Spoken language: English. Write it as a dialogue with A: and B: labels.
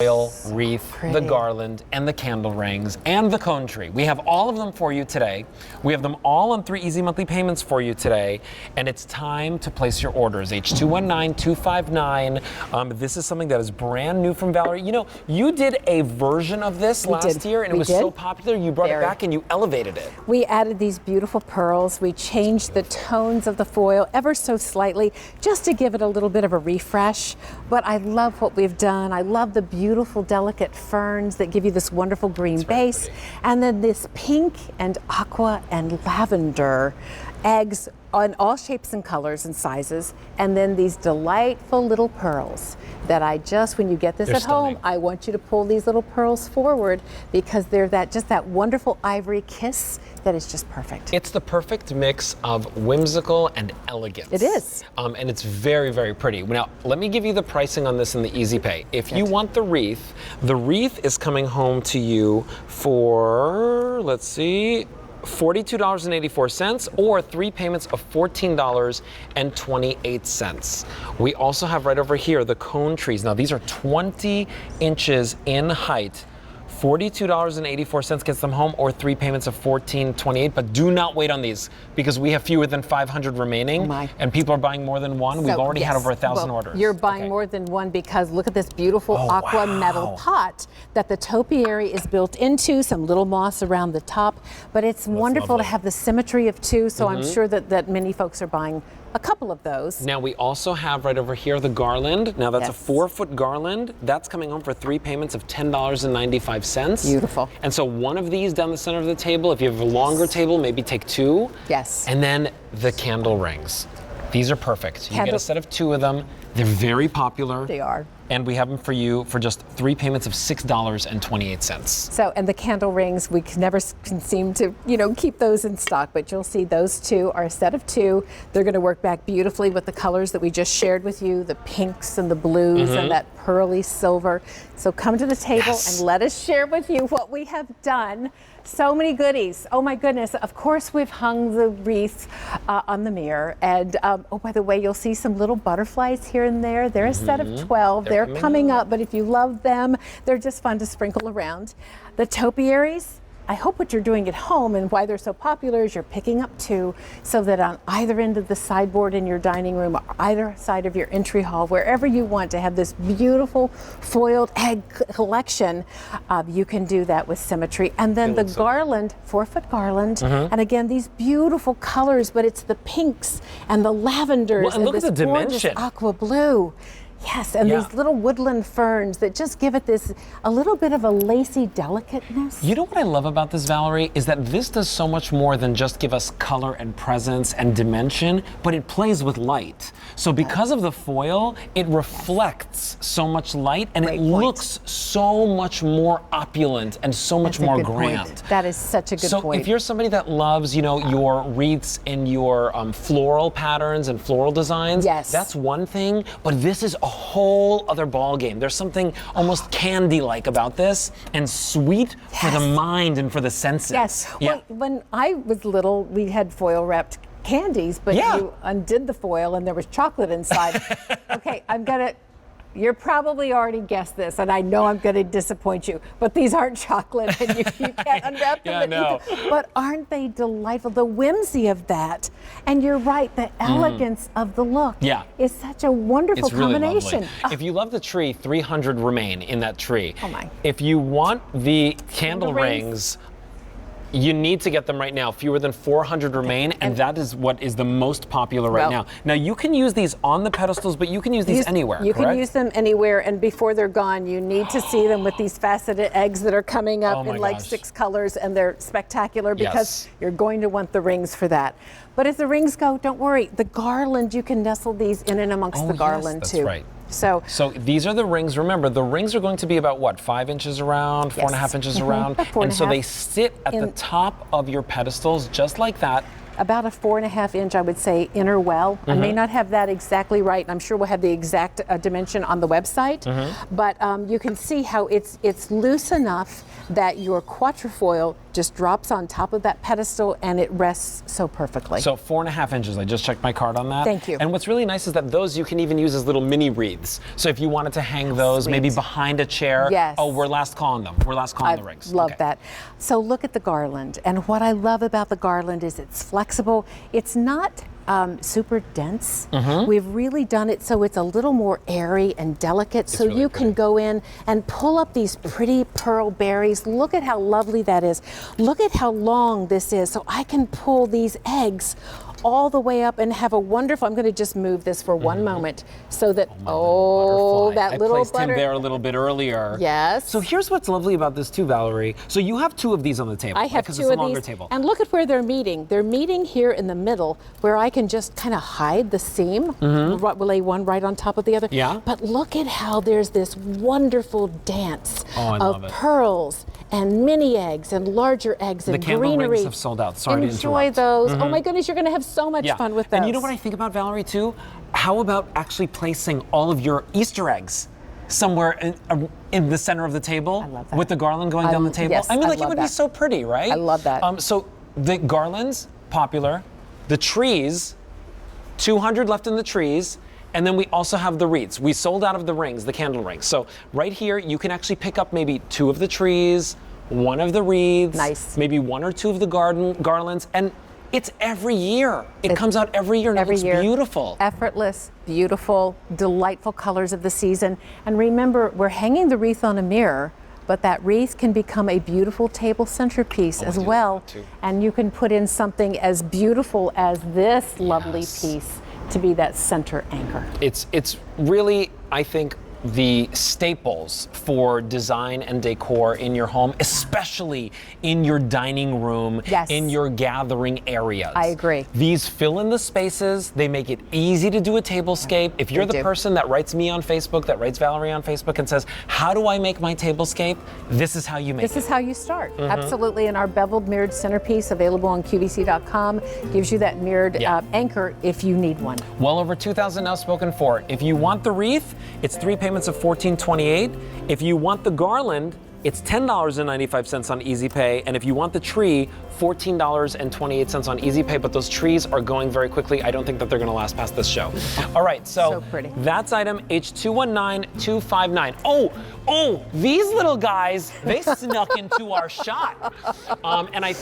A: Wreath, the garland, and the candle rings, and the cone tree. We have all of them for you today. We have them all on 3 easy monthly payments for you today, and it's time to place your orders. H219259. This is something that is brand new from Valerie. You know, you did a version of this last year, and it was so popular, you brought it back and you elevated it.
B: We added these beautiful pearls. We changed the tones of the foil ever so slightly, just to give it a little bit of a refresh. But I love what we've done. I love the beautiful, delicate ferns that give you this wonderful green base. And then this pink and aqua and lavender eggs on all shapes and colors and sizes. And then these delightful little pearls that when you get this at home, I want you to pull these little pearls forward because they're just that wonderful ivory kiss that is just perfect.
A: It's the perfect mix of whimsical and elegance.
B: It is.
A: And it's very, very pretty. Now, let me give you the pricing on this in the Easy Pay. If you want the wreath is coming home to you for, let's see, $42.84 or 3 payments of $14.28. We also have right over here the cone trees. Now these are 20 inches in height. $42.84 gets them home, or 3 payments of $14.28. But do not wait on these because we have fewer than 500 remaining, and people are buying more than one. We've already had over 1,000 orders.
B: You're buying more than one because look at this beautiful aqua metal pot that the topiary is built into. Some little moss around the top, but it's wonderful to have the symmetry of two. So I'm sure that many folks are buying a couple of those.
A: Now we also have right over here the garland. Now that's a 4-foot garland. That's coming home for 3 payments of $10.95.
B: Beautiful.
A: And so one of these down the center of the table. If you have a longer table, maybe take 2.
B: Yes.
A: And then the candle rings. These are perfect. You get a set of 2 of them. They're very popular.
B: They are.
A: And we have them for you for just 3 payments of $6.28.
B: So, and the candle rings, we can seem to, keep those in stock, but you'll see those 2 are a set of 2. They're going to work back beautifully with the colors that we just shared with you, the pinks and the blues and that pearly silver. So come to the table and let us share with you what we have done. So many goodies. Oh my goodness. Of course, we've hung the wreath on the mirror. And oh, by the way, you'll see some little butterflies here and there. They're a set of 12. They're coming up, but if you love them, they're just fun to sprinkle around. The topiaries, I hope what you're doing at home and why they're so popular is you're picking up 2 so that on either end of the sideboard in your dining room or either side of your entry hall, wherever you want to have this beautiful foiled egg collection, you can do that with symmetry. And then the garland, 4-foot garland, and again, these beautiful colors, but it's the pinks and the lavenders and
A: look
B: this
A: at the
B: gorgeous
A: dimension.
B: Aqua blue. Yes, and these little woodland ferns that just give it a little bit of a lacy delicateness.
A: You know what I love about this, Valerie, is that this does so much more than just give us color and presence and dimension, but it plays with light. So because of the foil, it reflects so much light and it looks so much more opulent and so much more grand.
B: That is such a good point.
A: So if you're somebody that loves, your wreaths and your floral patterns and floral designs, that's one thing, but this is a whole other ball game. There's something almost candy-like about this, and sweet for the mind and for the senses.
B: Yes. Well, when I was little, we had foil-wrapped candies, but you undid the foil and there was chocolate inside. Okay, you're probably already guessed this, and I know I'm going to disappoint you, but these aren't chocolate, and you can't unwrap them. But aren't they delightful? The whimsy of that, and you're right, the elegance of the look is such a wonderful combination.
A: Really if you love the tree, 300 remain in that tree.
B: Oh my.
A: If you want the candle rings, you need to get them right now. Fewer than 400 remain, and that is what is the most popular right now. Now, you can use these on the pedestals, but you can use these anywhere,
B: You can use them anywhere, and before they're gone, you need to see them with these faceted eggs that are coming up in like 6 colors, and they're spectacular because you're going to want the rings for that. But as the rings go, don't worry. The garland, you can nestle these in and amongst the garland too.
A: That's right.
B: So
A: these are the rings. Remember, the rings are going to be about what, 5 inches around, 4.5 inches around, and so they sit at the top of your pedestals just like that.
B: About a 4.5 inch, I would say, inner well. I may not have that exactly right, and I'm sure we'll have the exact dimension on the website. But you can see how it's loose enough that your quatrefoil just drops on top of that pedestal and it rests so perfectly.
A: So 4.5 inches, I just checked my card on that.
B: Thank you.
A: And what's really nice is that those you can even use as little mini wreaths. So if you wanted to hang those
B: Sweet.
A: maybe behind a chair.
B: Yes.
A: Oh, we're last calling them. We're last calling the rings.
B: Love
A: Okay.
B: that. So look at the garland. And what I love about the garland is it's flexible. It's not super dense. We've really done it so it's a little more airy and delicate, so
A: really
B: you can go in and pull up these pretty pearl berries. Look at how lovely that is. Look at how long this is. So I can pull these eggs all the way up and have a wonderful, I'm going to just move this for one moment so that, that little
A: I placed
B: butter.
A: him there a little bit earlier.
B: Yes.
A: So here's what's lovely about this too, Valerie. So you have 2 of these on the table.
B: I have
A: because
B: 2
A: it's a
B: of
A: longer
B: these,
A: table.
B: and look at where they're meeting. They're meeting here in the middle, where I can just kind of hide the seam. We'll lay one right on top of the other.
A: Yeah.
B: But look at how there's this wonderful dance
A: love it.
B: pearls and mini eggs and larger eggs and
A: The candle
B: greenery.
A: rings have sold out. Sorry to
B: Enjoy
A: interrupt.
B: those. Oh my goodness, you're going to have so much fun with those.
A: And you know what I think about, Valerie, too? How about actually placing all of your Easter eggs somewhere in the center of the table?
B: I love that.
A: With the garland going down the table?
B: Yes,
A: I mean,
B: I
A: like, it
B: love
A: would be
B: that.
A: so pretty, right?
B: I love that.
A: So the garlands, popular. The trees, 200 left in the trees. And then we also have the wreaths. We sold out of the rings, the candle rings. So right here, you can actually pick up maybe 2 of the trees, 1 of the wreaths.
B: Nice.
A: Maybe 1 or 2 of the garlands. And it's every year. It comes out every year, and
B: Every
A: it's
B: year.
A: beautiful.
B: Effortless, beautiful, delightful colors of the season. And remember, we're hanging the wreath on a mirror, but that wreath can become a beautiful table centerpiece as
A: do
B: well.
A: that too.
B: And you can put in something as beautiful as this lovely piece to be that center anchor.
A: It's really, I think, the staples for design and decor in your home, especially in your dining room,
B: Yes.
A: in your gathering areas.
B: I agree.
A: These fill in the spaces. They make it easy to do a tablescape. If you're
B: They
A: the
B: do.
A: person that writes me on Facebook, that writes Valerie on Facebook and says, how do I make my tablescape? This is how you make
B: This
A: it.
B: is how you start. Absolutely. And our beveled mirrored centerpiece, available on QVC.com, gives you that mirrored anchor if you need one.
A: Well over 2,000 now spoken for. If you want the wreath, it's 3 payments of $14.28. If you want the garland, it's $10.95 on Easy Pay. And if you want the tree, $14.28 on Easy Pay. But those trees are going very quickly. I don't think that they're going to last past this show. All right, so
B: pretty.
A: that's item H219259. Oh, these little guys, they snuck into our shot. And I think